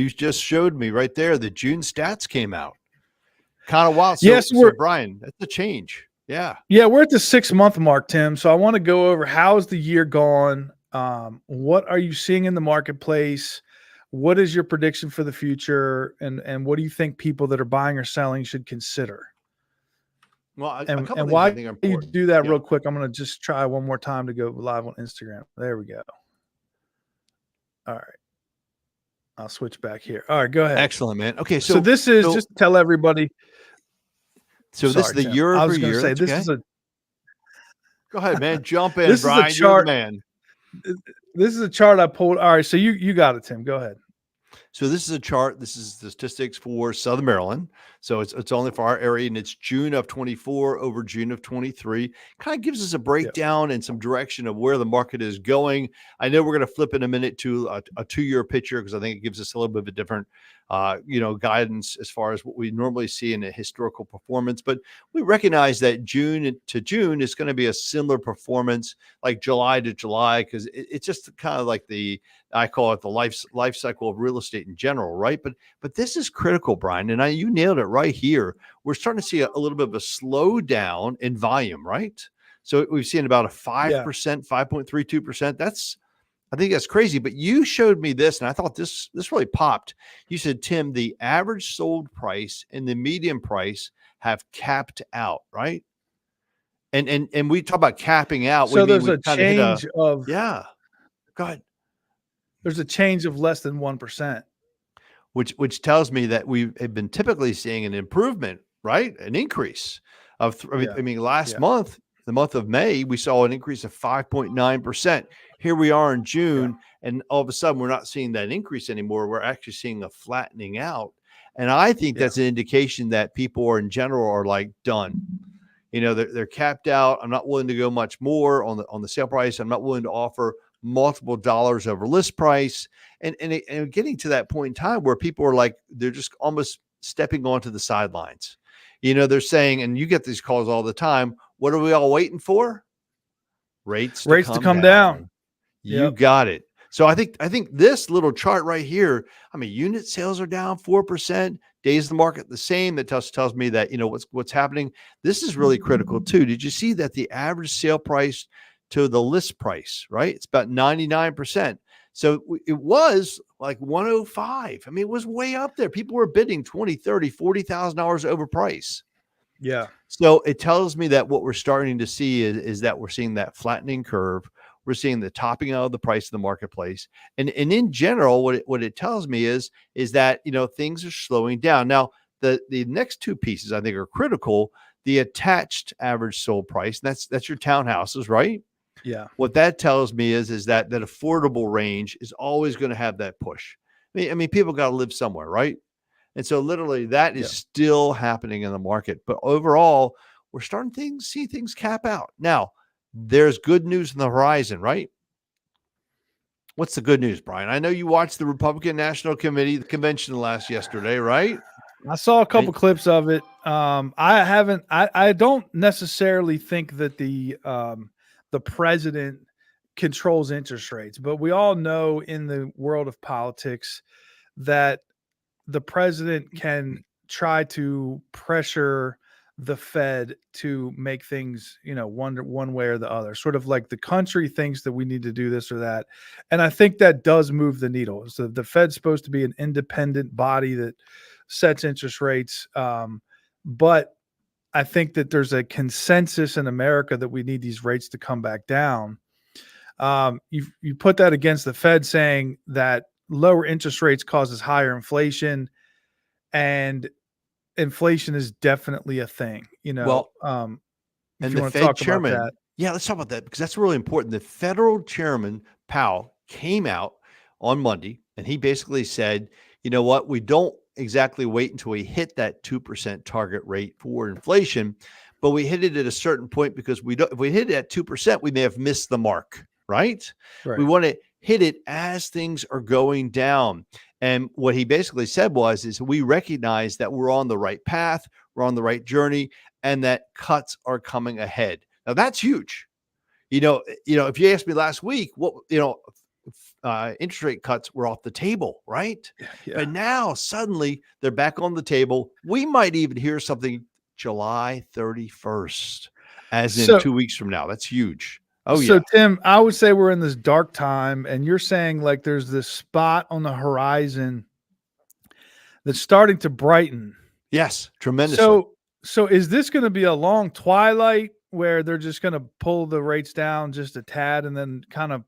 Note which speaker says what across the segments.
Speaker 1: you just showed me right there the June stats came out. Kind of wild.
Speaker 2: Yes,
Speaker 1: So Brian, that's a change. Yeah.
Speaker 2: Yeah, we're at the 6-month mark, Tim. So I want to go over how's the year gone? What are you seeing in the marketplace? What is your prediction for the future? And what do you think people that are buying or selling should consider?
Speaker 1: Well, a
Speaker 2: And
Speaker 1: couple of things
Speaker 2: why
Speaker 1: I think are
Speaker 2: you
Speaker 1: important.
Speaker 2: do that real quick, I'm going to just try one more time to go live on Instagram. There we go. All right. I'll switch back here. All right, go ahead.
Speaker 1: Excellent, man. Okay,
Speaker 2: so this is just to tell everybody.
Speaker 1: So this is the
Speaker 2: Tim.
Speaker 1: year
Speaker 2: I
Speaker 1: over
Speaker 2: was going to
Speaker 1: year.
Speaker 2: say
Speaker 1: That's
Speaker 2: this
Speaker 1: okay.
Speaker 2: is a.
Speaker 1: Go ahead, man. Jump in,
Speaker 2: This
Speaker 1: Brian.
Speaker 2: is a chart.
Speaker 1: You're the man.
Speaker 2: This is a chart I pulled. All right, so you got it, Tim. Go ahead.
Speaker 1: So this is a chart. This is the statistics for Southern Maryland. So it's only for our area, and it's June of 24 over June of 23. Kind of gives us a breakdown and some direction of where the market is going. I know we're going to flip in a minute to a 2-year picture because I think it gives us a little bit of a different, guidance as far as what we normally see in a historical performance. But we recognize that June to June is going to be a similar performance like July to July because it's just kind of like I call it the life cycle of real estate in general, right? But this is critical, Brian, and you nailed it right here. We're starting to see a little bit of a slowdown in volume, right? So we've seen about a 5%, 5.32%. I think that's crazy. But you showed me this, and I thought this really popped. You said, Tim, the average sold price and the median price have capped out, right? And we talk about capping out.
Speaker 2: So
Speaker 1: there's
Speaker 2: a change of
Speaker 1: Go ahead.
Speaker 2: There's a change of less than 1%.
Speaker 1: Which tells me that we have been typically seeing an improvement, right? An increase of, last month, the month of May, we saw an increase of 5.9%. Here we are in June, and all of a sudden we're not seeing that increase anymore. We're actually seeing a flattening out. And I think that's an indication that people are in general are like done. They're capped out. I'm not willing to go much more on the sale price. I'm not willing to offer multiple dollars over list price, and getting to that point in time where people are like, they're just almost stepping onto the sidelines. They're saying, and you get these calls all the time, what are we all waiting for? Rates to come down. You got it. So I think this little chart right here, unit sales are down 4%, days of the market the same. That tells me that what's happening. This is really critical too. Did you see that the average sale price to the list price, right? It's about 99%. So it was like 105. It was way up there. People were bidding $20,000, $30,000, $40,000 over price.
Speaker 2: Yeah.
Speaker 1: So it tells me that what we're starting to see is that we're seeing that flattening curve. We're seeing the topping out of the price of the marketplace. And in general, what it tells me is that, things are slowing down. Now, the next two pieces I think are critical. The attached average sold price, that's your townhouses, right?
Speaker 2: Yeah.
Speaker 1: What that tells me is that affordable range is always going to have that push. People got to live somewhere, right? And so literally that is still happening in the market. But overall, we're starting to see things cap out. Now, there's good news on the horizon, right? What's the good news, Brian? I know you watched the Republican National Committee, the convention yesterday, right?
Speaker 2: I saw a couple clips of it. I don't necessarily think that the president controls interest rates, but we all know in the world of politics that the president can try to pressure the Fed to make things, one way or the other, sort of like the country thinks that we need to do this or that. And I think that does move the needle. So the Fed's supposed to be an independent body that sets interest rates. But I think that there's a consensus in America that we need these rates to come back down. You put that against the Fed saying that lower interest rates causes higher inflation, and inflation is definitely a thing,
Speaker 1: Well, and the Fed chairman, let's talk about that because that's really important. The federal chairman, Powell, came out on Monday and he basically said, you know what, we don't exactly wait until we hit that 2% target rate for inflation, but we hit it at a certain point because if we hit it at 2%, we may have missed the mark, right? We want to hit it as things are going down. And what he basically said is we recognize that we're on the right path, we're on the right journey, and that cuts are coming ahead. Now that's huge. If you asked me last week, interest rate cuts were off the table, right?
Speaker 2: Yeah.
Speaker 1: But now suddenly they're back on the table. We might even hear something July 31st, as in 2 weeks from now. That's huge. Oh,
Speaker 2: so
Speaker 1: yeah.
Speaker 2: Tim, I would say we're in this dark time, and you're saying like there's this spot on the horizon that's starting to brighten.
Speaker 1: Yes, tremendously.
Speaker 2: So is this going to be a long twilight where they're just going to pull the rates down just a tad and then kind of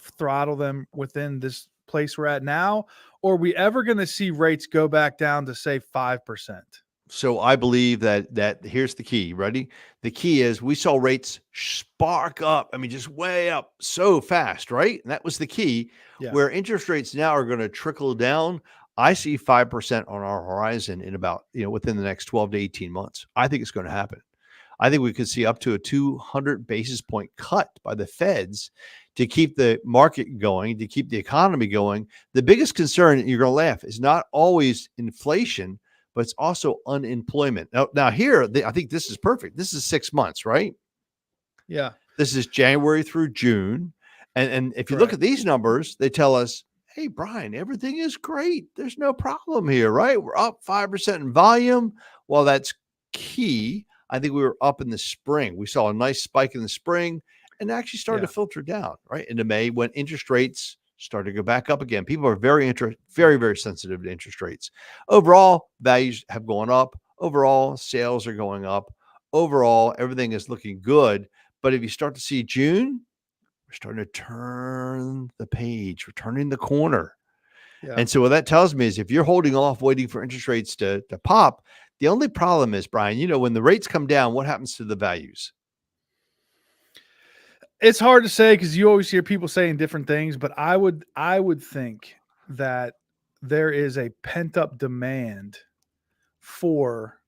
Speaker 2: throttle them within this place we're at now? Or are we ever going to see rates go back down to say 5%?
Speaker 1: So I believe that here's the key. Ready? The key is we saw rates spark up. I mean, just way up so fast, right? And that was the key.
Speaker 2: Yeah.
Speaker 1: Where interest rates now are going to trickle down. I see 5% on our horizon in about, within the next 12 to 18 months. I think it's going to happen. I think we could see up to a 200 basis point cut by the Feds to keep the market going, to keep the economy going. The biggest concern, you're going to laugh, is not always inflation, but it's also unemployment. Now here, I think this is perfect. This is 6 months, right?
Speaker 2: Yeah.
Speaker 1: This is January through June. And if you look at these numbers, they tell us, hey, Brian, everything is great. There's no problem here, right? We're up 5% in volume. Well, that's key. I think we were up in the spring. We saw a nice spike in the spring and actually started to filter down, right, into May when interest rates started to go back up again. People are very, very sensitive to interest rates. Overall, values have gone up. Overall, sales are going up. Overall, everything is looking good. But if you start to see June, we're starting to turn the page. We're turning the corner. Yeah. And so what that tells me is if you're holding off waiting for interest rates to pop, the only problem is, Brian, when the rates come down, what happens to the values?
Speaker 2: It's hard to say because you always hear people saying different things, but I would think that there is a pent-up demand for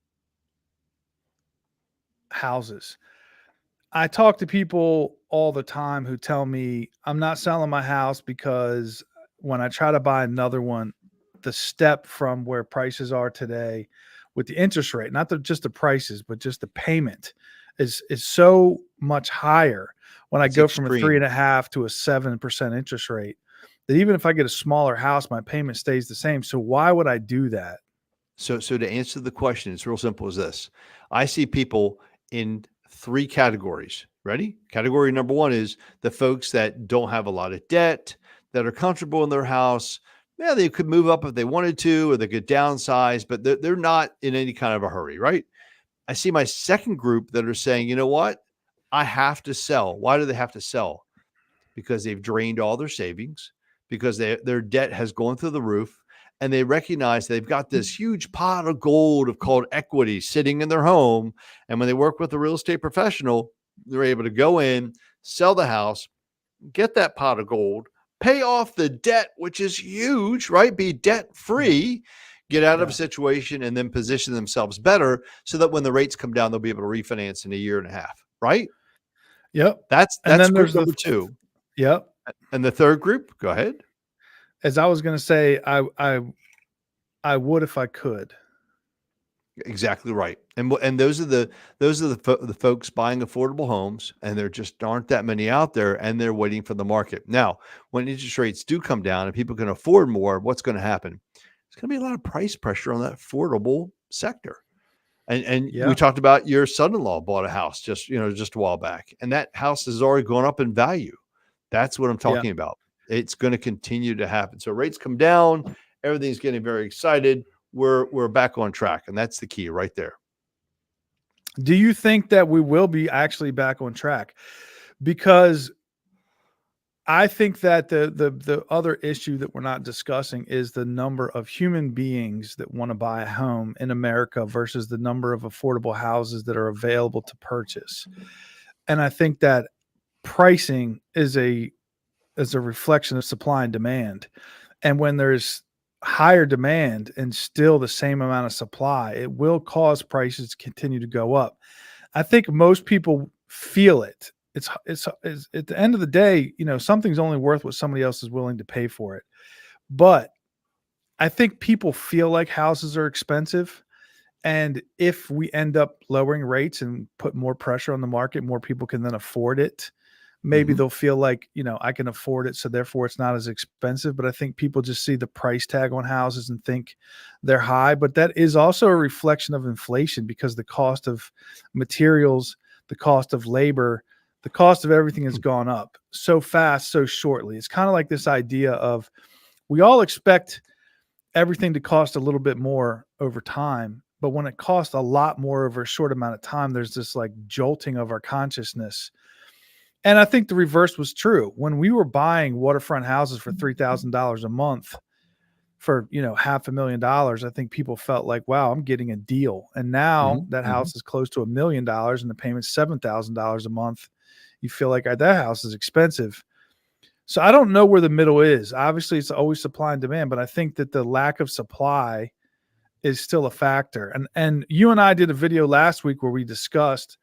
Speaker 2: houses. I talk to people all the time who tell me I'm not selling my house because when I try to buy another one, the step from where prices are today with the interest rate, not just the prices, but just the payment is so much higher when I go from a 3.5 to a 7% interest rate that even if I get a smaller house, my payment stays the same. So why would I do that?
Speaker 1: So to answer the question, it's real simple as this. I see people in 3 categories. Ready? Category number 1 is the folks that don't have a lot of debt, that are comfortable in their house. Yeah, they could move up if they wanted to, or they could downsize, but they're not in any kind of a hurry, right? I see my second group that are saying, you know what? I have to sell. Why do they have to sell? Because they've drained all their savings, because their debt has gone through the roof, and they recognize they've got this huge pot of gold called equity sitting in their home. And when they work with a real estate professional, they're able to go in, sell the house, get that pot of gold, pay off the debt, which is huge, right? Be debt free, get out of a situation, and then position themselves better so that when the rates come down, they'll be able to refinance in a year and a half, right?
Speaker 2: Yep.
Speaker 1: That's group number 2.
Speaker 2: Yep.
Speaker 1: And the third group, go ahead.
Speaker 2: As I was going to say, I would if I could.
Speaker 1: Exactly right. And those are the folks buying affordable homes, and there just aren't that many out there, and they're waiting for the market. Now, when interest rates do come down and people can afford more, what's going to happen? There's going to be a lot of price pressure on that affordable sector. And we talked about your son-in-law bought a house just a while back, and that house has already gone up in value. That's what I'm talking about. It's going to continue to happen. So rates come down, everything's getting very excited. We're back on track, and that's the key right there.
Speaker 2: Do you think that we will be actually back on track? Because I think that the other issue that we're not discussing is the number of human beings that want to buy a home in America versus the number of affordable houses that are available to purchase. And I think that pricing is a reflection of supply and demand. And when there's higher demand and still the same amount of supply, it will cause prices to continue to go up. I think most people feel it. It's at the end of the day, something's only worth what somebody else is willing to pay for it. But I think people feel like houses are expensive. And if we end up lowering rates and put more pressure on the market, more people can then afford it. maybe they'll feel like, I can afford it, so therefore it's not as expensive. But I think people just see the price tag on houses and think they're high. But that is also a reflection of inflation, because the cost of materials, the cost of labor, the cost of everything has gone up so fast, so shortly. It's kind of like this idea of, we all expect everything to cost a little bit more over time, but when it costs a lot more over a short amount of time, there's this like jolting of our consciousness. And I think the reverse was true. When we were buying waterfront houses for $3,000 a month for, $500,000, I think people felt like, wow, I'm getting a deal. And now that house is close to $1 million and the payment's $7,000 a month. You feel like that house is expensive. So I don't know where the middle is. Obviously, it's always supply and demand, but I think that the lack of supply is still a factor. And you and I did a video last week where we discussed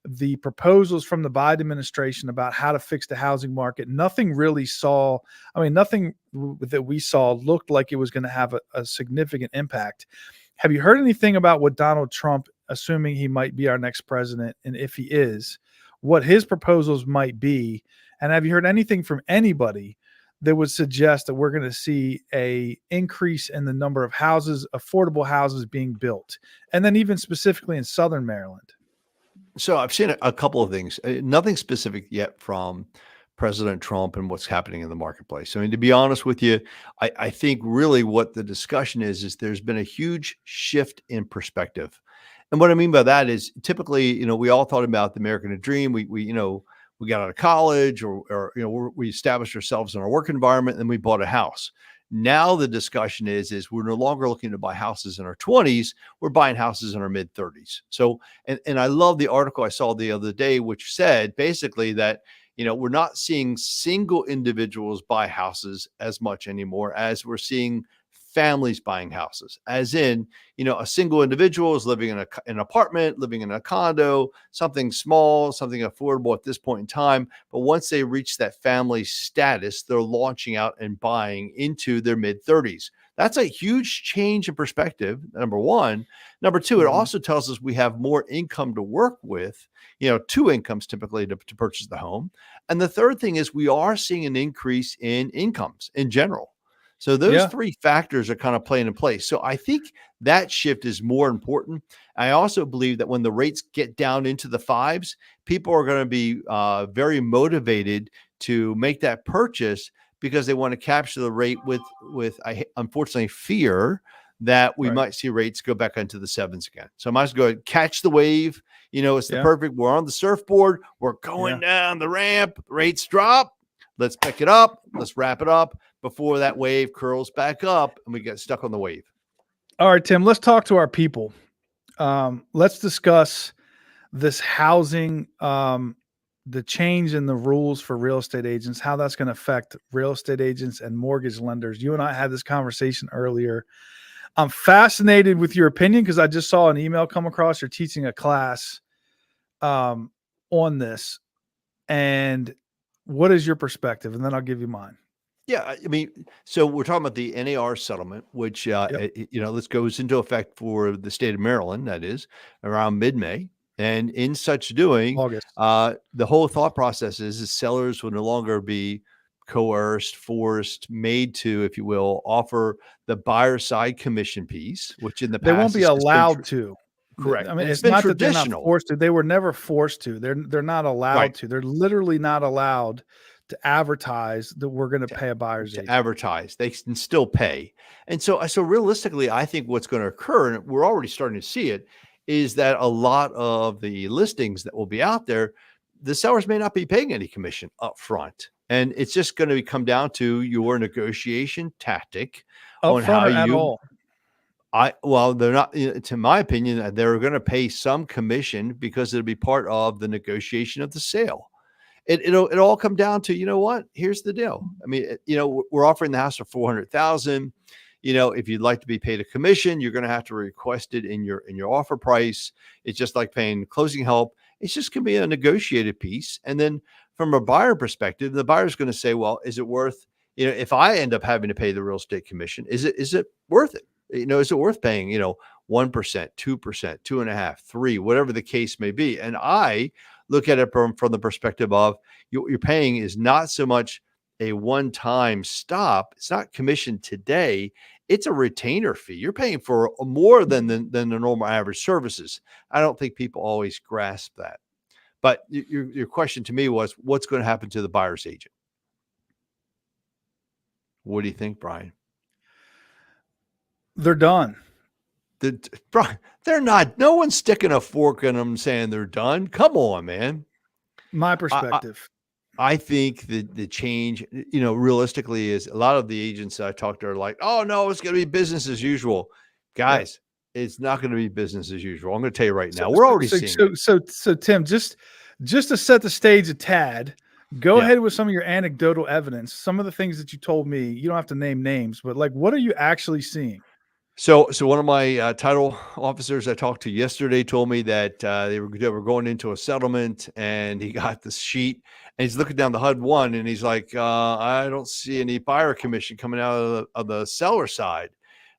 Speaker 2: the proposals from the Biden administration about how to fix the housing market. Nothing that we saw looked like it was going to have a significant impact. Have you heard anything about what Donald Trump, assuming he might be our next president, and if he is, what his proposals might be? And have you heard anything from anybody that would suggest that we're going to see a increase in the number of houses, affordable houses being built, and then even specifically in Southern Maryland?
Speaker 1: So I've seen a couple of things, nothing specific yet from President Trump and what's happening in the marketplace. I mean, to be honest with you, I think really what the discussion is there's been a huge shift in perspective. And what I mean by that is typically, we all thought about the American dream. We got out of college or we established ourselves in our work environment, and then we bought a house. Now the discussion is we're no longer looking to buy houses in our 20s. We're buying houses in our mid 30s. So, and I love the article I saw the other day, which said basically that, we're not seeing single individuals buy houses as much anymore as we're seeing families buying houses, as in, a single individual is living in an apartment, living in a condo, something small, something affordable at this point in time. But once they reach that family status, they're launching out and buying into their mid 30s. That's a huge change in perspective, number one. Number two, it also tells us we have more income to work with, two incomes typically to purchase the home. And the third thing is we are seeing an increase in incomes in general. So those three factors are kind of playing in place. So I think that shift is more important. I also believe that when the rates get down into the fives, people are going to be very motivated to make that purchase because they want to capture the rate with unfortunately fear that we might see rates go back into the sevens again. So I might as well go ahead and catch the wave. It's the perfect, we're on the surfboard, we're going down the ramp, rates drop. Let's pick it up. Let's wrap it up before that wave curls back up and we get stuck on the wave.
Speaker 2: All right, Tim, let's talk to our people. Let's discuss this housing, the change in the rules for real estate agents, how that's going to affect real estate agents and mortgage lenders. You and I had this conversation earlier. I'm fascinated with your opinion because I just saw an email come across. You're teaching a class on this. And what is your perspective? And then I'll give you mine.
Speaker 1: Yeah, I mean, so we're talking about the NAR settlement, which, this goes into effect for the state of Maryland, that is, around mid-May. And in such doing,
Speaker 2: August.
Speaker 1: The whole thought process is sellers will no longer be coerced, forced, made to, if you will, offer the buyer side commission piece, which in the past
Speaker 2: they won't be allowed to.
Speaker 1: Correct.
Speaker 2: I mean, it's not that they're not forced to. They were never forced to. They're not allowed to. They're literally not allowed to advertise that we're going to pay a buyer's agent.
Speaker 1: Advertise. They can still pay. And so realistically, I think what's going to occur, and we're already starting to see it, is that a lot of the listings that will be out there, the sellers may not be paying any commission up front. And it's just going to come down to your negotiation tactic on how you. They're not, to my opinion, they're going to pay some commission because it'll be part of the negotiation of the sale. It'll all come down to, what? Here's the deal. I mean, we're offering the house for $400,000. If you'd like to be paid a commission, you're going to have to request it in your offer price. It's just like paying closing help. It's just going to be a negotiated piece. And then from a buyer perspective, the buyer's going to say, well, is it worth, if I end up having to pay the real estate commission, is it worth it? Is it worth paying, 1%, 2%, 2.5%, 3%, whatever the case may be? And I look at it from the perspective of you're paying is not so much a one-time stop. It's not commission today. It's a retainer fee. You're paying for more than the normal average services. I don't think people always grasp that. But your question to me was, what's going to happen to the buyer's agent? What do you think, Brian?
Speaker 2: They're done.
Speaker 1: They're not. No one's sticking a fork in them saying they're done. Come on, man.
Speaker 2: My perspective.
Speaker 1: I think that the change, realistically, is a lot of the agents I talk to are like, oh, no, it's going to be business as usual. Guys, it's not going to be business as usual. I'm going to tell you right now. We're already seeing it.
Speaker 2: So Tim, just to set the stage a tad, go ahead with some of your anecdotal evidence. Some of the things that you told me, you don't have to name names, but like, what are you actually seeing?
Speaker 1: So one of my title officers I talked to yesterday told me that they were going into a settlement, and he got this sheet, and he's looking down the HUD one, and he's like, I don't see any buyer commission coming out of the seller side,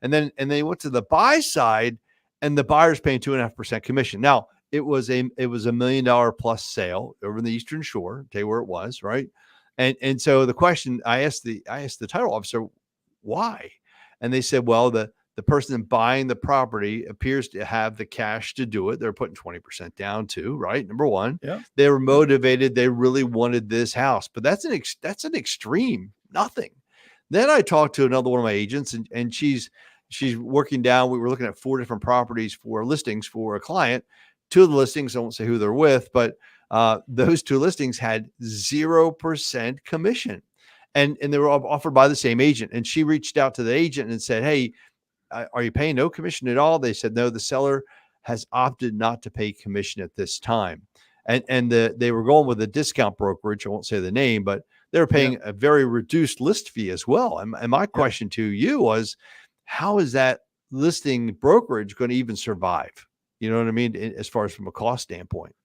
Speaker 1: and then he went to the buy side, and the buyer's paying 2.5% commission. Now it was a $1 million plus sale over in the Eastern Shore. I'll tell you where it was, right? And so the question I asked the title officer, why? And they said, well, the person buying the property appears to have the cash to do it. They're putting 20% down too, right? Number one, they were motivated. They really wanted this house, but that's an extreme nothing. Then I talked to another one of my agents, and she's working down. We were looking at 4 different properties for listings for a client. 2 of the listings, I won't say who they're with, but those 2 listings had 0% commission, and they were offered by the same agent. And she reached out to the agent and said, hey, are you paying no commission at all? They said, no, the seller has opted not to pay commission at this time. And they were going with a discount brokerage. I won't say the name, but they were paying a very reduced list fee as well. And my question to you was, how is that listing brokerage going to even survive? You know what I mean? As far as from a cost standpoint.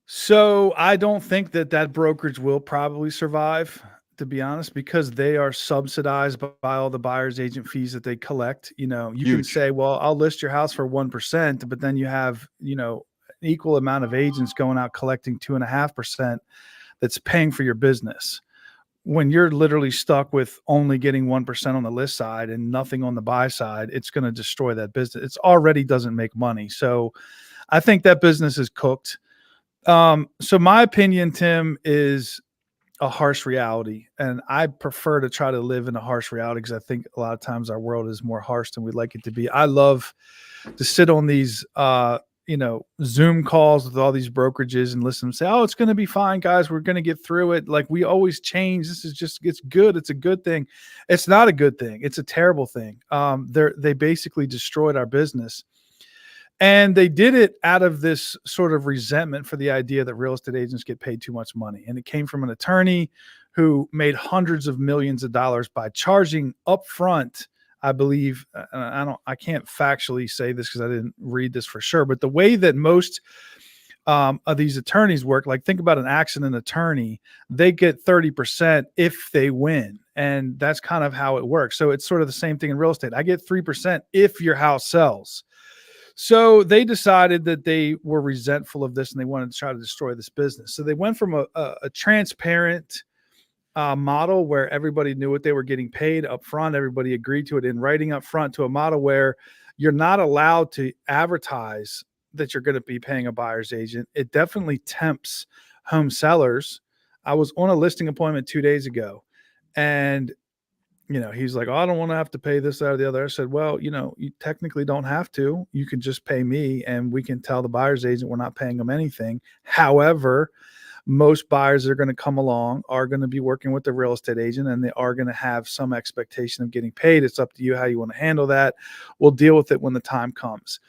Speaker 2: So I don't think that brokerage will probably survive, to be honest, because they are subsidized by all the buyer's agent fees that they collect. You can say, well, I'll list your house for 1%, but then you have, an equal amount of agents going out collecting 2.5% that's paying for your business. When you're literally stuck with only getting 1% on the list side and nothing on the buy side, it's going to destroy that business. It's already doesn't make money. So I think that business is cooked. So my opinion, Tim, is a harsh reality, and I prefer to try to live in a harsh reality because I think a lot of times our world is more harsh than we'd like it to be. I love to sit on these Zoom calls with all these brokerages and listen and say, oh, it's going to be fine, guys, we're going to get through it. Like, we always change. It's good. It's a good thing. It's not a good thing. It's a terrible thing. They basically destroyed our business. And they did it out of this sort of resentment for the idea that real estate agents get paid too much money. And it came from an attorney who made hundreds of millions of dollars by charging upfront, I believe. I can't factually say this because I didn't read this for sure, but the way that most of these attorneys work, like, think about an accident attorney, they get 30% if they win. And that's kind of how it works. So it's sort of the same thing in real estate. I get 3% if your house sells. So they decided that they were resentful of this and they wanted to try to destroy this business. So they went from a transparent model where everybody knew what they were getting paid up front. Everybody agreed to it in writing up front, to a model where you're not allowed to advertise that you're going to be paying a buyer's agent. It definitely tempts home sellers. I was on a listing appointment 2 days ago, and he's like, oh, I don't want to have to pay this, that, or the other. I said, well, you technically don't have to. You can just pay me, and we can tell the buyer's agent we're not paying them anything. However, most buyers that are going to come along are going to be working with the real estate agent, and they are going to have some expectation of getting paid. It's up to you how you want to handle that. We'll deal with it when the time comes.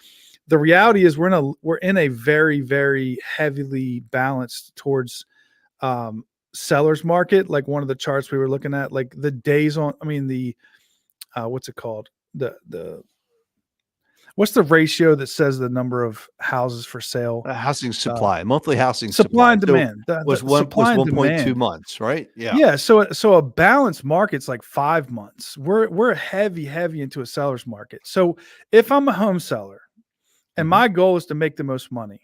Speaker 2: The reality is we're in a very, very heavily balanced towards sellers market. Like, one of the charts we were looking at, like the days on, what's it called? What's the ratio that says the number of houses for sale?
Speaker 1: Housing supply, monthly housing
Speaker 2: supply and demand.
Speaker 1: Was 1.2 months, right? Yeah.
Speaker 2: Yeah. So a balanced market's like 5 months. We're heavy into a seller's market. So if I'm a home seller and my goal is to make the most money,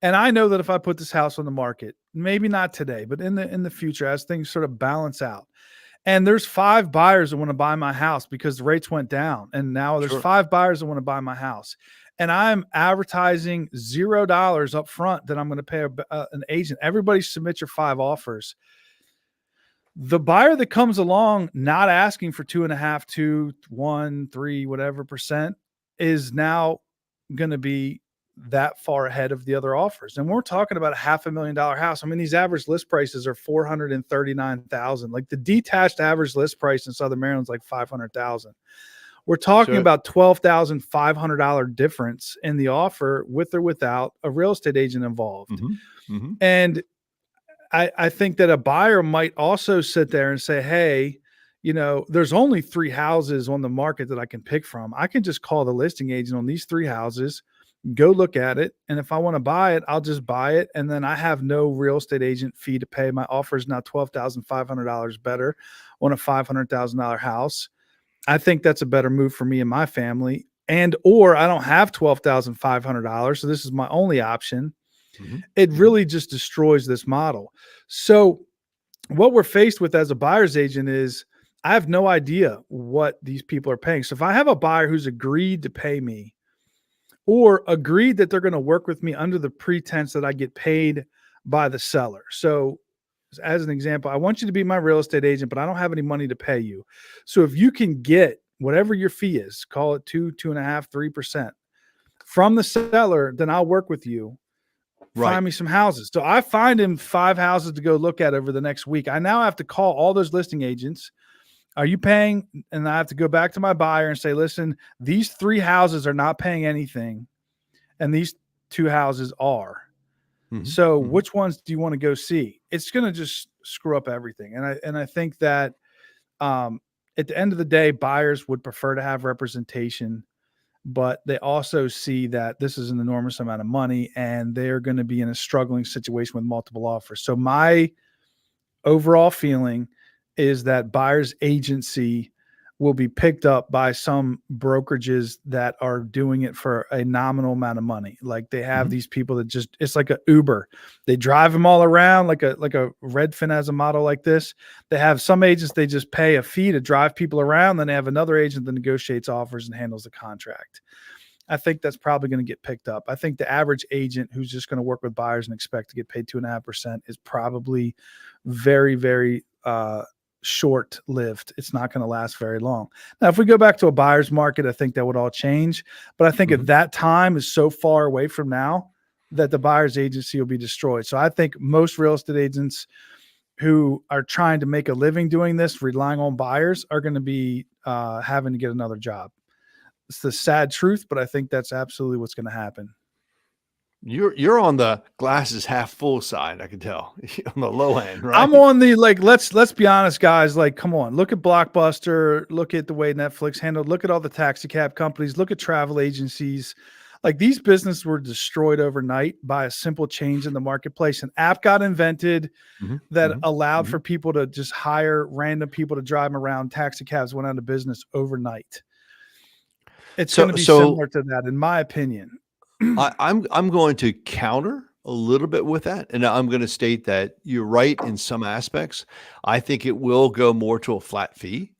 Speaker 2: And I know that if I put this house on the market, maybe not today, but in the future, as things sort of balance out, and there's 5 buyers that want to buy my house because the rates went down, and now there's
Speaker 1: Sure.
Speaker 2: 5 buyers that want to buy my house, and I'm advertising $0 up front that I'm going to pay an agent. Everybody submit your 5 offers. The buyer that comes along not asking for 2.5, 2, 1, 3, whatever percent is now going to be that far ahead of the other offers. And we're talking about a $500,000 house. I mean, these average list prices are $439,000. Like the detached average list price in Southern Maryland is like $500,000. We're talking about $12,500 difference in the offer with or without a real estate agent involved.
Speaker 1: Mm-hmm. Mm-hmm.
Speaker 2: And I think that a buyer might also sit there and say, hey, you know, there's only 3 houses on the market that I can pick from. I can just call the listing agent on these 3 houses, go look at it. And if I want to buy it, I'll just buy it. And then I have no real estate agent fee to pay. My offer is now $12,500 better on a $500,000 house. I think that's a better move for me and my family. And, or I don't have $12,500. So this is my only option. Mm-hmm. It really just destroys this model. So what we're faced with as a buyer's agent is I have no idea what these people are paying. So if I have a buyer who's agreed to pay me or agreed that they're going to work with me under the pretense that I get paid by the seller. So as an example, I want you to be my real estate agent, but I don't have any money to pay you. So if you can get whatever your fee is, call it 2, 2.5, 3% from the seller, then I'll work with you. Right. Find me some houses. So I find him 5 houses to go look at over the next week. I now have to call all those listing agents. Are you paying? And I have to go back to my buyer and say, listen, these 3 houses are not paying anything. And these 2 houses are. Mm-hmm. So which ones do you want to go see? It's going to just screw up everything. And I think that at the end of the day, buyers would prefer to have representation, but they also see that this is an enormous amount of money and they're going to be in a struggling situation with multiple offers. So my overall feeling is that buyer's agency will be picked up by some brokerages that are doing it for a nominal amount of money. Like they have these people that just, it's like a Uber. They drive them all around like a Redfin has a model like this. They have some agents, they just pay a fee to drive people around. Then they have another agent that negotiates offers and handles the contract. I think that's probably going to get picked up. I think the average agent who's just going to work with buyers and expect to get paid 2.5% is probably very, very, short-lived. It's not going to last very long. Now, if we go back to a buyer's market, I think that would all change. But I think at that time is so far away from now that the buyer's agency will be destroyed. So I think most real estate agents who are trying to make a living doing this, relying on buyers, are going to be having to get another job. It's the sad truth, but I think that's absolutely what's going to happen.
Speaker 1: You're on the glasses half full side, I can tell. On the low end, right?
Speaker 2: I'm on the let's be honest, guys. Like, come on, look at Blockbuster, look at the way Netflix handled, look at all the taxi cab companies, look at travel agencies. Like these businesses were destroyed overnight by a simple change in the marketplace. An app got invented that allowed for people to just hire random people to drive them around. Taxi cabs went out of business overnight. It's going to be similar to that, in my opinion.
Speaker 1: I'm going to counter a little bit with that. And I'm going to state that you're right in some aspects. I think it will go more to a flat fee.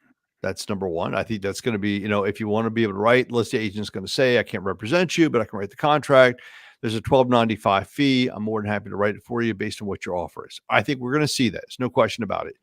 Speaker 1: That's number one. I think that's going to be, if you want to be able to write, let's say agent's going to say, I can't represent you, but I can write the contract. There's a $12.95 fee. I'm more than happy to write it for you based on what your offer is. I think we're going to see that. There's no question about it.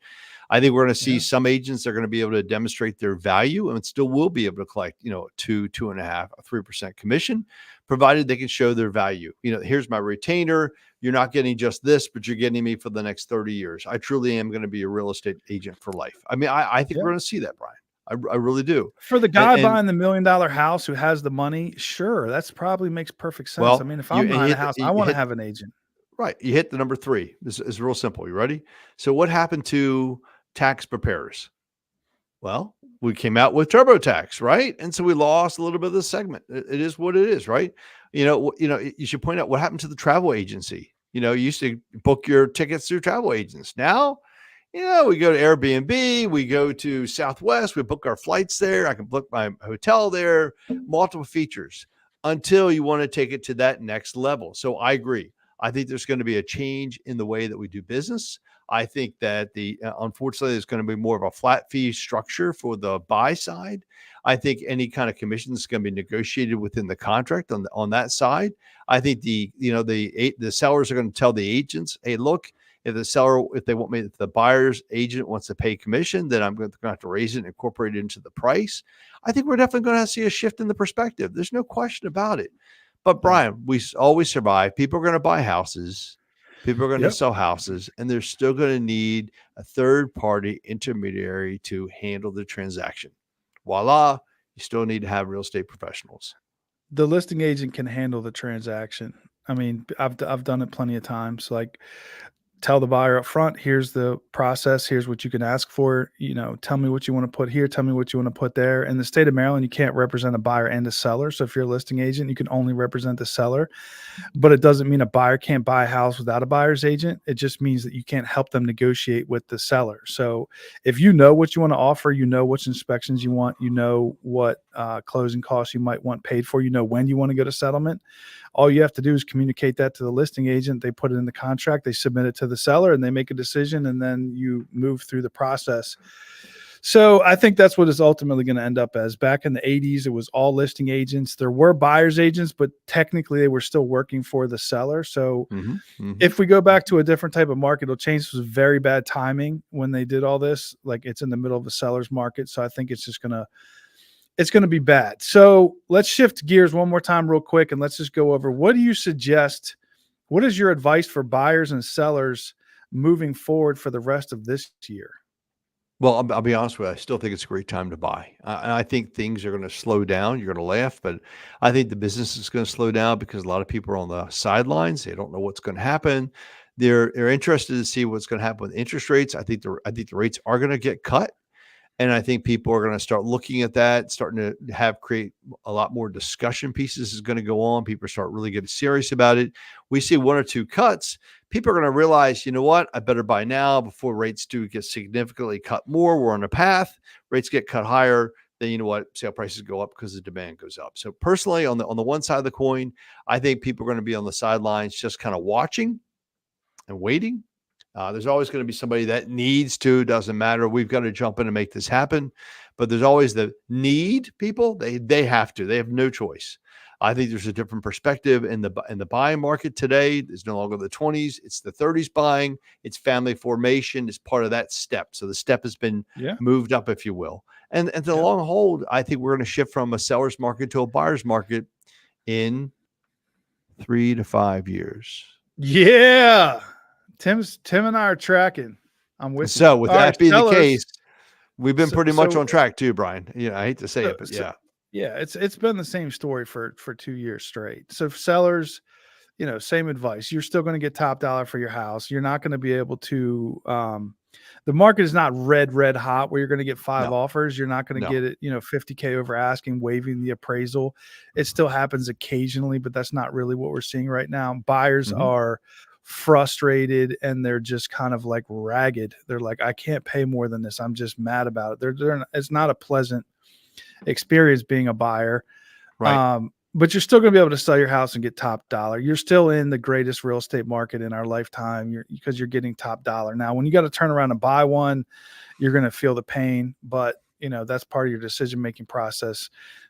Speaker 1: I think we're going to see some agents that are going to be able to demonstrate their value and still will be able to collect, 2, 2.5, 3% commission, provided they can show their value. Here's my retainer. You're not getting just this, but you're getting me for the next 30 years. I truly am going to be a real estate agent for life. I mean, I think we're going to see that, Brian. I really do.
Speaker 2: For the guy buying the $1 million house who has the money, sure, that's probably makes perfect sense. Well, I mean, if I'm buying a house, I want to have an agent.
Speaker 1: Right. You hit the number 3. This is real simple. You ready? So what happened to tax preparers? Well, we came out with TurboTax, right? And so we lost a little bit of the segment. It is what it is, right? You should point out what happened to the travel agency. You used to book your tickets through travel agents. Now, we go to Airbnb, we go to Southwest, we book our flights there. I can book my hotel there, multiple features until you want to take it to that next level. So I agree. I think there's going to be a change in the way that we do business. I think that unfortunately, there's going to be more of a flat fee structure for the buy side. I think any kind of commission is going to be negotiated within the contract on that side. I think the sellers are going to tell the agents, hey, look, if the buyer's agent wants to pay commission, then I'm going to have to raise it and incorporate it into the price. I think we're definitely going to see a shift in the perspective. There's no question about it. But Brian, we always survive. People are going to buy houses. People are going to sell houses, and they're still going to need a third-party intermediary to handle the transaction. Voila, you still need to have real estate professionals.
Speaker 2: The listing agent can handle the transaction. I mean, I've done it plenty of times. Like, tell the buyer up front, here's the process, here's what you can ask for, tell me what you want to put here, tell me what you want to put there. In the state of Maryland, you can't represent a buyer and a seller. So if you're a listing agent, you can only represent the seller. But it doesn't mean a buyer can't buy a house without a buyer's agent. It just means that you can't help them negotiate with the seller. So if you know what you want to offer, you know which inspections you want, you know what closing costs you might want paid for, you know when you want to go to settlement, all you have to do is communicate that to the listing agent. They put it in the contract, they submit it to the seller, and they make a decision, and then you move through the process. So I think that's what it's ultimately going to end up as. Back in the 80s, it was all listing agents. There were buyer's agents, but technically they were still working for the seller. So if we go back to a different type of market, it'll change. It was very bad timing when they did all this. Like, it's in the middle of a seller's market. So I think it's going to be bad. So let's shift gears one more time real quick, and let's just go over, what do you suggest? What is your advice for buyers and sellers moving forward for the rest of this year?
Speaker 1: Well, I'll be honest with you. I still think it's a great time to buy. And I think things are going to slow down. You're going to laugh, but I think the business is going to slow down because a lot of people are on the sidelines. They don't know what's going to happen. They're interested to see what's going to happen with interest rates. I think the rates are going to get cut. And I think people are going to start looking at that, starting to create a lot more discussion pieces is going to go on. People start really getting serious about it. We see one or two cuts. People are going to realize, you know what, I better buy now before rates do get significantly cut more. We're on a path. Rates get cut higher. Then you know what, sale prices go up because the demand goes up. So personally, on the one side of the coin, I think people are going to be on the sidelines, just kind of watching and waiting. There's always going to be somebody that needs to, doesn't matter. We've got to jump in and make this happen. But there's always the need people. They have to. They have no choice. I think there's a different perspective in the buying market today. It's no longer the 20s. It's the 30s buying. It's family formation. It's part of that step. So the step has been moved up, if you will. And the long hold, I think we're going to shift from a seller's market to a buyer's market in 3 to 5 years.
Speaker 2: Yeah. Tim and I are tracking. I'm with you.
Speaker 1: So with that being the case, we've been pretty much on track too, Brian. I hate to say it, but yeah.
Speaker 2: Yeah, it's been the same story for 2 years straight. So sellers, same advice. You're still going to get top dollar for your house. You're not going to be able to the market is not red hot where you're going to get 5 offers. You're not going to get it, $50K over asking, waiving the appraisal. It still happens occasionally, but that's not really what we're seeing right now. Buyers are frustrated and they're just kind of like ragged. They're like, I can't pay more than this. I'm just mad about it. It's not a pleasant experience being a buyer.
Speaker 1: Right.
Speaker 2: But you're still going to be able to sell your house and get top dollar. You're still in the greatest real estate market in our lifetime because you're getting top dollar. Now, when you got to turn around and buy one, you're going to feel the pain, but that's part of your decision-making process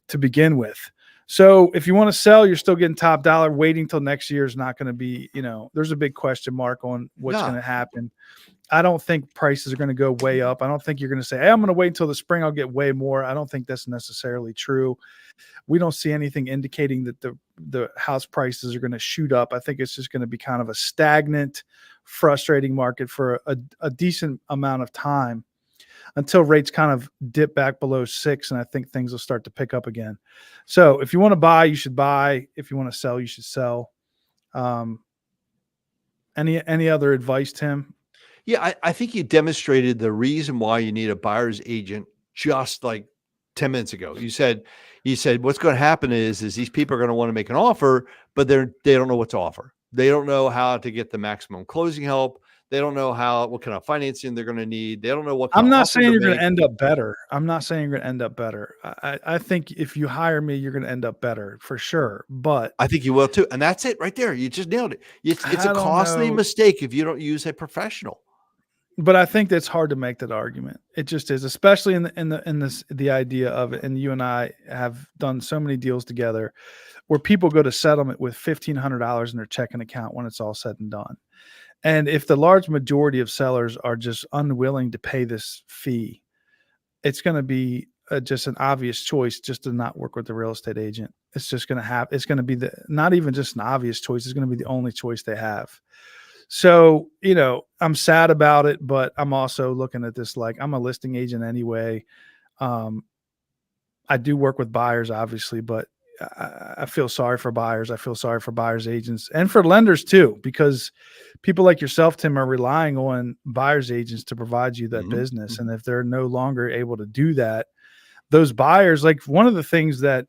Speaker 2: to begin with. So if you want to sell, you're still getting top dollar. Waiting till next year is not going to be, there's a big question mark on what's going to happen. I don't think prices are going to go way up. I don't think you're going to say, hey, I'm going to wait until the spring, I'll get way more. I don't think that's necessarily true. We don't see anything indicating that the house prices are going to shoot up. I think it's just going to be kind of a stagnant, frustrating market for a decent amount of time until rates kind of dip back below 6. And I think things will start to pick up again. So if you want to buy, you should buy. If you want to sell, you should sell. Any other advice, Tim?
Speaker 1: Yeah, I think you demonstrated the reason why you need a buyer's agent just like 10 minutes ago. You said what's going to happen is these people are going to want to make an offer, but they don't know what to offer. They don't know how to get the maximum closing help. They don't know what kind of financing they're going to need. They don't know what kind
Speaker 2: I'm
Speaker 1: of
Speaker 2: not
Speaker 1: offer
Speaker 2: saying
Speaker 1: to
Speaker 2: you're going
Speaker 1: make.
Speaker 2: to end up better. I'm not saying you're going to end up better. I think if you hire me, you're going to end up better for sure. But
Speaker 1: I think you will too. And that's it right there. You just nailed it. It's a
Speaker 2: I don't
Speaker 1: costly
Speaker 2: know.
Speaker 1: mistake if you don't use a professional.
Speaker 2: But I think that's hard to make that argument. It just is, especially the idea of it. And you and I have done so many deals together where people go to settlement with $1,500 in their checking account when it's all said and done. And if the large majority of sellers are just unwilling to pay this fee, it's going to be just an obvious choice just to not work with the real estate agent. It's just going to have, it's going to be not even just an obvious choice. It's going to be the only choice they have. So, I'm sad about it, but I'm also looking at this like I'm a listing agent anyway. I do work with buyers, obviously, but I feel sorry for buyers. I feel sorry for buyers agents and for lenders too, because people like yourself, Tim, are relying on buyers agents to provide you that business. And if they're no longer able to do that, those buyers, like one of the things that,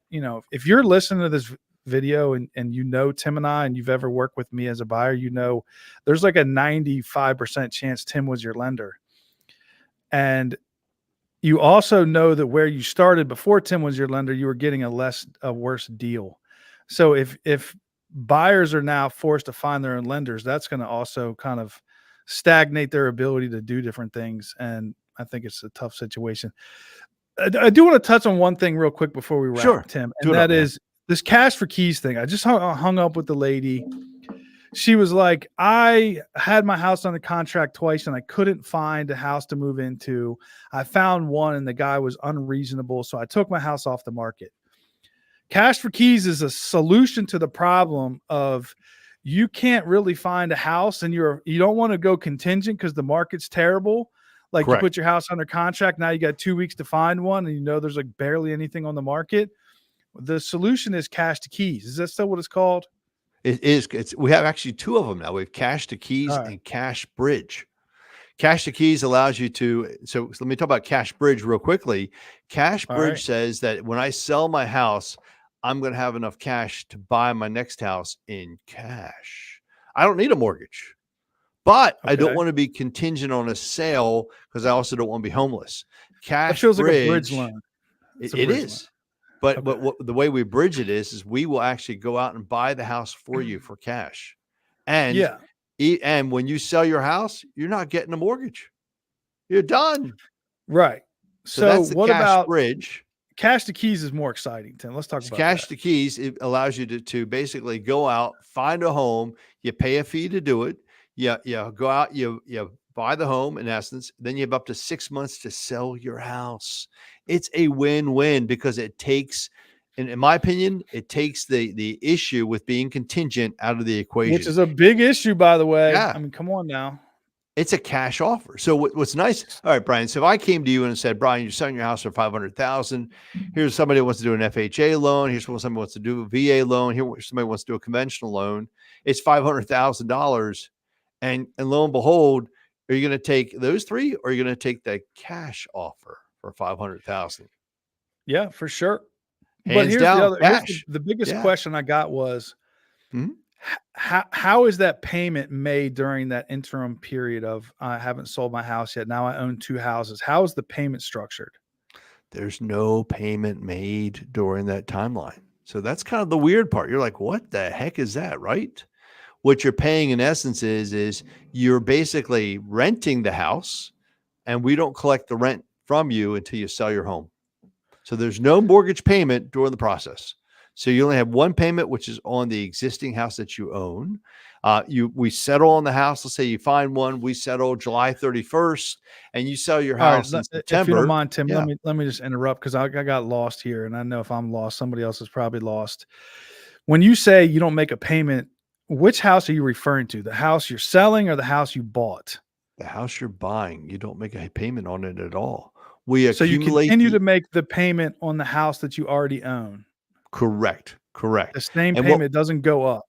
Speaker 2: if you're listening to this video and Tim and I, and you've ever worked with me as a buyer, there's like a 95% chance Tim was your lender. And you also know that where you started before Tim was your lender, you were getting a worse deal. So if buyers are now forced to find their own lenders, that's going to also kind of stagnate their ability to do different things. And I think it's a tough situation. I do want to touch on one thing real quick before we wrap, Tim, and that is this cash for keys thing. I just hung up with the lady. She was like, I had my house under contract twice and I couldn't find a house to move into. I found one and the guy was unreasonable. So I took my house off the market. Cash for keys is a solution to the problem of you can't really find a house and you don't want to go contingent because the market's terrible. Like you put your house under contract. Now you got 2 weeks to find one and there's like barely anything on the market. The solution is cash to keys. Is that still what it's called?
Speaker 1: It is. We have actually two of them now. We have cash to keys and cash bridge. Cash to keys allows you to. So let me talk about cash bridge real quickly. Cash bridge says that when I sell my house, I'm going to have enough cash to buy my next house in cash. I don't need a mortgage, but I don't want to be contingent on a sale because I also don't want to be homeless. Cash
Speaker 2: feels
Speaker 1: bridge,
Speaker 2: like a bridge loan.
Speaker 1: It is. But what the way we bridge it is we will actually go out and buy the house for you for cash. And and when you sell your house, you're not getting a mortgage. You're done.
Speaker 2: Right.
Speaker 1: So that's the cash bridge.
Speaker 2: Cash to keys is more exciting, Tim. Let's talk about
Speaker 1: cash to keys. It allows you to basically go out, find a home, you pay a fee to do it. You go out, you buy the home in essence, then you have up to 6 months to sell your house. It's a win-win because it takes, in my opinion, it takes the issue with being contingent out of the equation.
Speaker 2: Which is a big issue, by the way.
Speaker 1: Yeah.
Speaker 2: I mean, come on now.
Speaker 1: It's a cash offer. So what's nice. All right, Brian. So if I came to you and said, Brian, you're selling your house for $500,000. Here's somebody who wants to do an FHA loan. Here's somebody who wants to do a VA loan. Here's somebody who wants to do a conventional loan. It's $500,000. And lo and behold, are you going to take those three or are you going to take the cash offer for $500,000?
Speaker 2: Yeah, for sure.
Speaker 1: But here's
Speaker 2: the biggest question I got was, how is that payment made during that interim period of I haven't sold my house yet? Now I own two houses. How is the payment structured?
Speaker 1: There's no payment made during that timeline. So that's kind of the weird part. You're like, what the heck is that, right? What you're paying in essence is you're basically renting the house and we don't collect the rent from you until you sell your home. So there's no mortgage payment during the process. So you only have one payment, which is on the existing house that you own. We settle on the house. Let's say you find one. We settle July 31st, and you sell your house in September.
Speaker 2: If you don't mind, Tim, let me just interrupt because I got lost here, and I know if I'm lost, somebody else is probably lost. When you say you don't make a payment, which house are you referring to? The house you're selling or the house you bought?
Speaker 1: The house you're buying. You don't make a payment on it at all.
Speaker 2: So you continue to make the payment on the house that you already own.
Speaker 1: Correct.
Speaker 2: The same payment doesn't go up.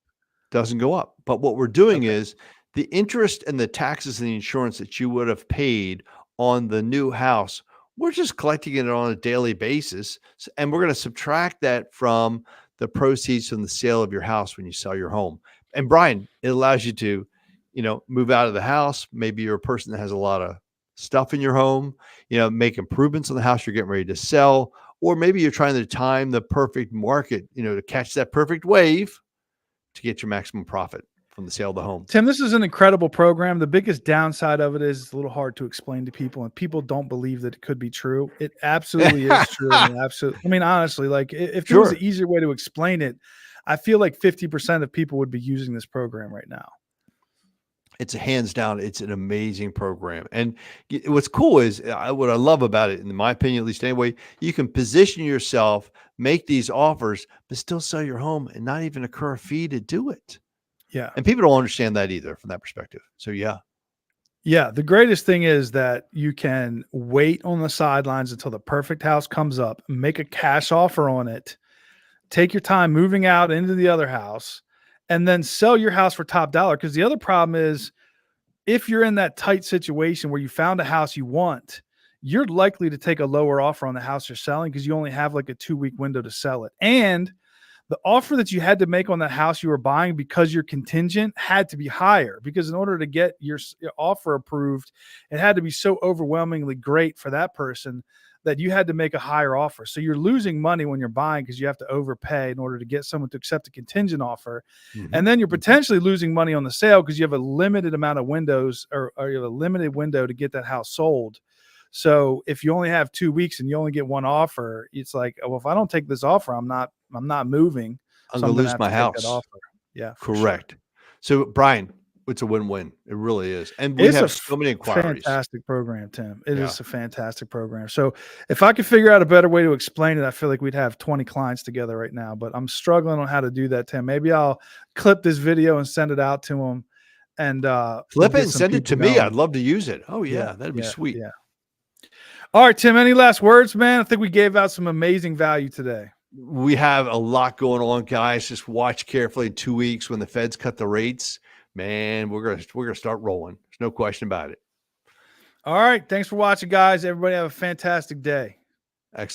Speaker 1: Doesn't go up. But what we're doing is the interest and the taxes and the insurance that you would have paid on the new house, we're just collecting it on a daily basis. And we're going to subtract that from the proceeds from the sale of your house when you sell your home. And Brian, it allows you to, move out of the house. Maybe you're a person that has a lot of stuff in your home, make improvements on the house you're getting ready to sell, or maybe you're trying to time the perfect market, to catch that perfect wave to get your maximum profit from the sale of the home.
Speaker 2: Tim, this is an incredible program. The biggest downside of it is it's a little hard to explain to people, and people don't believe that it could be true. It absolutely is true. Honestly, like if there was an easier way to explain it, I feel like 50% of people would be using this program right now.
Speaker 1: It's hands down. It's an amazing program. And what's cool is what I love about it, in my opinion, at least anyway, you can position yourself, make these offers, but still sell your home and not even incur a fee to do it.
Speaker 2: Yeah.
Speaker 1: And people don't understand that either from that perspective. So yeah.
Speaker 2: Yeah. The greatest thing is that you can wait on the sidelines until the perfect house comes up, make a cash offer on it, take your time moving out into the other house, and then sell your house for top dollar. Because the other problem is, if you're in that tight situation where you found a house you want, you're likely to take a lower offer on the house you're selling because you only have like a 2-week window to sell it. And the offer that you had to make on that house you were buying because you're contingent had to be higher, because in order to get your offer approved, it had to be so overwhelmingly great for that person that you had to make a higher offer. So you're losing money when you're buying because you have to overpay in order to get someone to accept a contingent offer. Mm-hmm. And then you're potentially losing money on the sale because you have a limited amount of windows, or you have a limited window to get that house sold. So if you only have 2 weeks and you only get one offer, it's like, well, if I don't take this offer, I'm not moving.
Speaker 1: I'm going to lose my house.
Speaker 2: Yeah,
Speaker 1: correct. Sure. So Brian, it's a win-win. It really is. And we have so many inquiries.
Speaker 2: Fantastic program, Tim. It is a fantastic program. So if I could figure out a better way to explain it, I feel like we'd have 20 clients together right now, but I'm struggling on how to do that, Tim. Maybe I'll clip this video and send it out to them, and
Speaker 1: flip it and send it to me. I'd love to use it. Oh yeah, that'd be sweet.
Speaker 2: Yeah. All right, Tim, any last words, man? I think we gave out some amazing value today.
Speaker 1: We have a lot going on, guys. Just watch carefully in 2 weeks when the Feds cut the rates. Man, we're gonna start rolling. There's no question about it.
Speaker 2: All right. Thanks for watching, guys. Everybody have a fantastic day.
Speaker 1: Excellent.